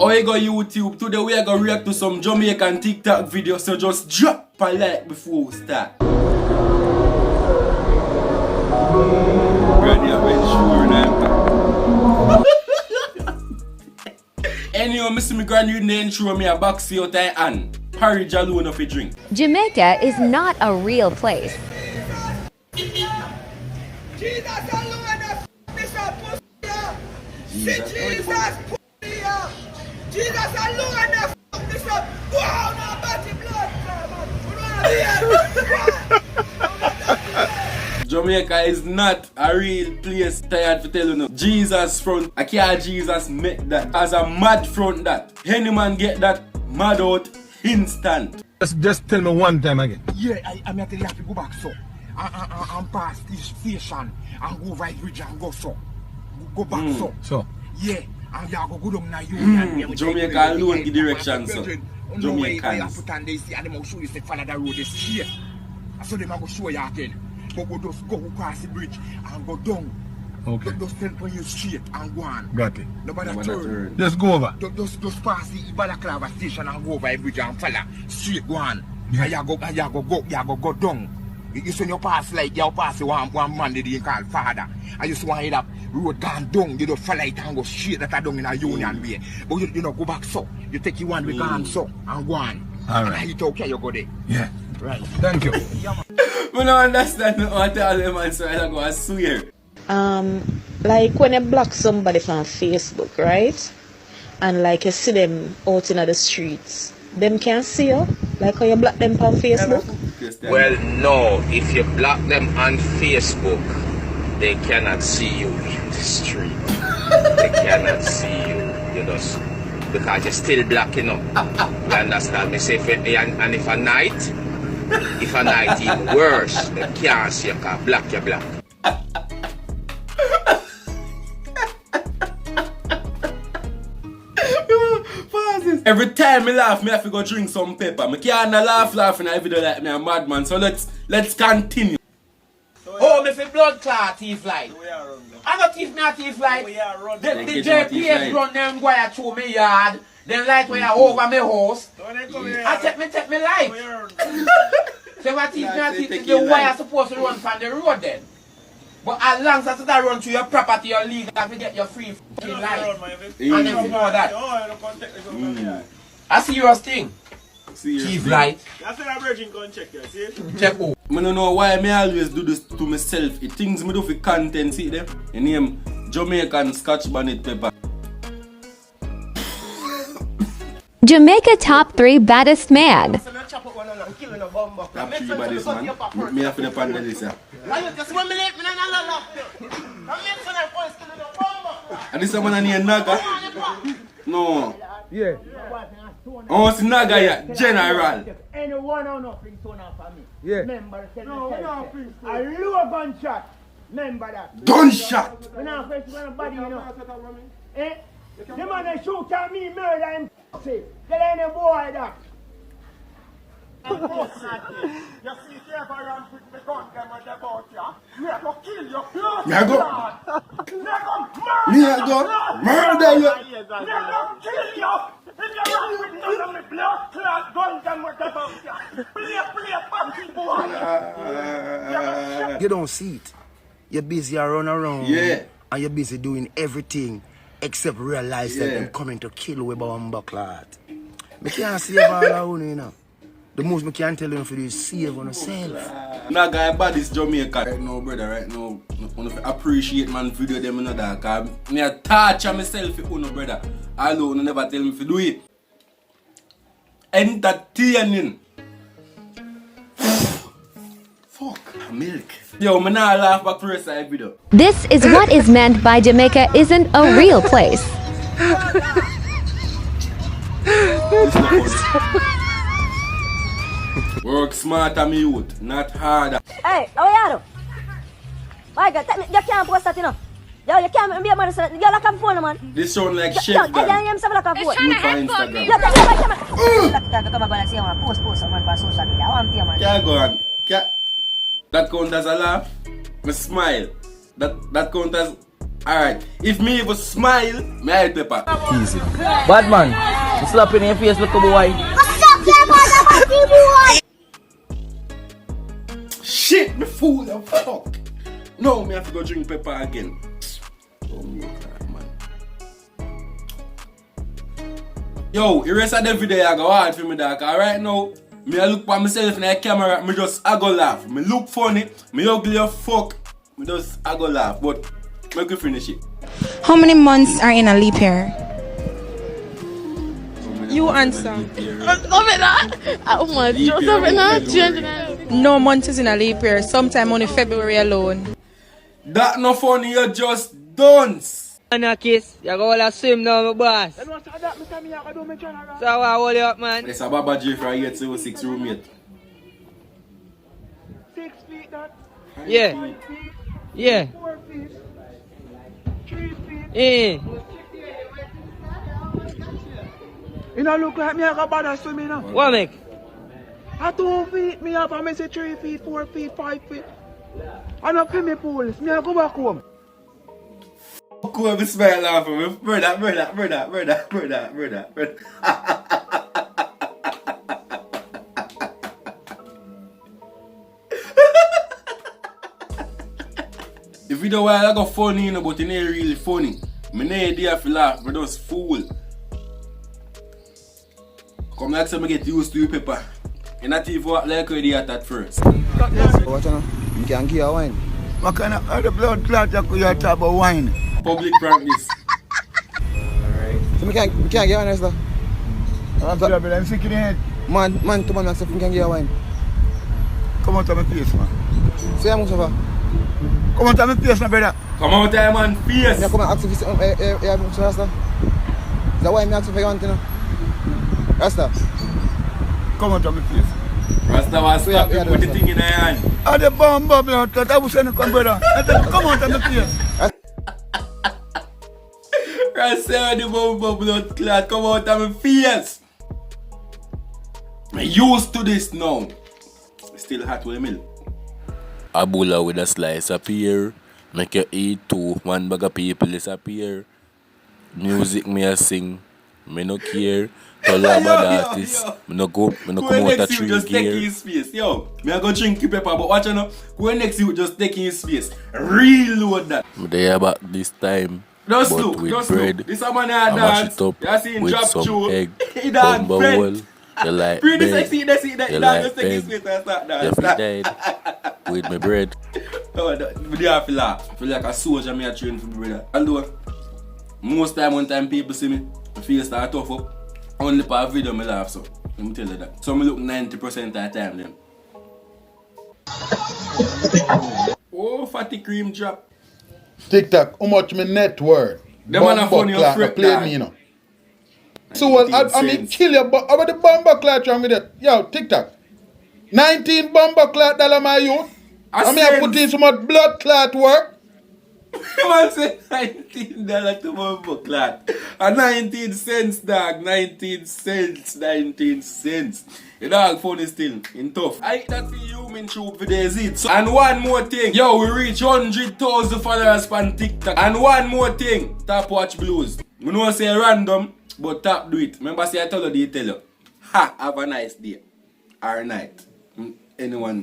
Oh, you go YouTube. Today we are gonna react to some Jamaican TikTok video, so just drop a like before we start. Ready, I'm sure now. Anyway, I see my granny name throw me a box out of hand. Porridge alone of a drink. Jamaica is not a real place. Jesus alone and the fuck this up. Wow, no body blood. Jamaica is not a real place. Tired for telling you. Jesus front. I can't Jesus make that. As a mad front that. Any man get that mad out instant. Just tell me one time again. Yeah, I'm going to have to go back so. And pass this station and go right bridge and go so. Go back so. So? Yeah. And you go down now Union. Jamaica alone the direction, so. Jamaicans. And they see, and they will show you say follow the road is straight. So they will show you again. But go just go across the bridge and go down. Okay. Just stand on you straight and go on. Got it. Nobody turn. Just go over. Just pass the Balaclava station and go over the bridge and follow straight go on. Yeah. And you go down. You see you pass like you pass one man they call father. And you see one head up road gone down, you don't follow it and go straight that down in a Union way. But you know go back so. You take you one way gone so and go on. Alright. And it's okay, you go there. Yeah. Right. Thank you. I don't understand what all them man, so I go and swear. Like when you block somebody from Facebook, right? And like you see them out in the streets, them can't see you? Like how you block them from Facebook? Well, no. If you block them on Facebook, they cannot see you in the street. They cannot see you. You just because you're still blocking up. You understand me? Say and if a night even worse, they can't see you because block you block. Every time I laugh, I have to go drink some pepper. I can't laugh and I video like me a madman. So let's continue. Oh, me fi blood clot thief like. I not thief me a thief like. The JPS run them go through me yard. Them like when I over my house. I take me life. So what thief me a thief, the wire supposed to run from the road then. But as long as that run through your property, you're legal to get your free fucking life. And if you know that. A serious thing. Thief light. Check who? I don't know why I always do this to myself. It things me do for content, see them. The name Jamaican Scotch Bonnet Pepper. Jamaica top 3 baddest man. Top 3 baddest man. Me have to depend on this. And this one named Naga? No. Yeah. Oh, it's Naga, yeah. General. Anyone on nothing turn off for me. Yeah. Remember, a low gunshot. Remember that. Gunshot. When I first went a body, you know. Eh? The man that shoot at me, murder him. Say, there ain't a boy that. You see, if I run with the gun, them are about you. Me are going to kill you. Me are going to murder you. Me are going to kill you. If you run with none of me blood clot guns, them are about you. Play, fucking boy. You don't see it. You're busy running around. Yeah. And you're busy doing everything except realize that them coming to kill with a clot. I can't save all of you know. The most I can tell you for is save on yourself. Naga, bad is Jamaica right now, brother. Right now, I want to appreciate man video them in that. Cause me a torture myself for uno, brother. Although you never tell me to do it. Entertaining. Fuck, milk. Yo, I'm not laugh back for a side video. This is what is meant by Jamaica isn't a real place. Work smarter, me youth, not harder. Hey, how are you? My God, you can't post that, you know. Yo, you can't be a man. You lock up phone, man. This sound like chef Yo, dan. I am some lock up phone. You on Instagram. Yo, come on, see you post man for social media. I want you, man. Can't go on. That count as a laugh. Me smile. That count as Alright, if me even smile, me hide pepper. Easy. Bad man, you slap in your face, look boy. Shit, me fool, you fuck. No, me have to go drink pepper again. Oh my God, man. Yo, the rest of the video I go hard for me, dog. Right now, me I look for myself in the camera, me just I go laugh. Me look funny, me ugly as fuck. Me just I go laugh, but make we finish it. How many months are in a leap year? You answer. No months is in a leap year. Sometime only February alone. That no funny, you just dunce. And a kiss, you go all swim now, my boss. So I hold you up, man. It's a Baba J for 806 roommate. 6 feet that. Yeah. 5 feet. Yeah. 4 feet. 3 feet. Eh. You know, look like me, I got bother swimming now. What make? I 2 feet, me up, I say 3 feet, 4 feet, 5 feet. I don't feel me pools, me I go back home. Fuck whoever smile laughing me. Brother. The video while I got funny, you know, but it ain't really funny. Me no idea if you laugh, but just fool. Come like some get used to your pepper. And not even what like you did at first. What you know? You can give a wine. What kind of the blood clot you talk about wine? Public practice. Alright. So we can't get wine, sir. I'm sick in the head. Man, to man, myself, we can get a wine. Come out of my face, man. Say how much of a? Come out of my face, my brother. Come out of my face. Yeah, come and ask if you have much, Rasta. Is that why I ask if you want, you know? Rasta. Come out of my face. Rasta was stopping with the thing in her hand. Oh, the bomb bubble out, that I was saying, come brother. Come out of my face. Rasta, the bomb blood clot, come out of my face. I'm used to this now. Still hot with the milk. A bulla with a slice appear. Make you eat two, one bag of people disappear. Music me a sing, me no care. Toloh bad artist, me no come out a 3 just gear. taking his space. Yo, me I go drink pepper, but watch out now. Who next you just taking his space. Reload that. Me there back this time, Just but look, with just bread. look. This a man I a mash dance. it up You see him with drop some through. egg, He dance bumba bread. wall. You like Pretty bed, sexy, that's it. That you dance like just take his bed. space and start You dance. fi died with me bread. Oh, but I feel laugh. I feel like a soldier me a train for my brother. Although, most time when time people see me, my face start tough up. Only for a video me laugh, so let me tell you that. So me look 90% of the time then. Oh, fatty cream drop. TikTok, how much me net worth? Them man a funny Bumbo and clock, freak play dog. me, you know. So well, I mean, kill you, but about the bomber clock wrong with it? Yo, TikTok. 19 bomber clock dollar my youth. I mean, I put in so much blood clot work. Man say $19 to bumbo clot. A 19 cents, dog. 19 cents. 19 cents. You dog funny still. In tough. I that's the human troop for days it. So, and one more thing. Yo, we reach 100,000 followers on TikTok. And one more thing. Top watch blues. We know say random, but top do it. Remember say I told you, they tell you. Ha, have a nice day. Or night. Anyone.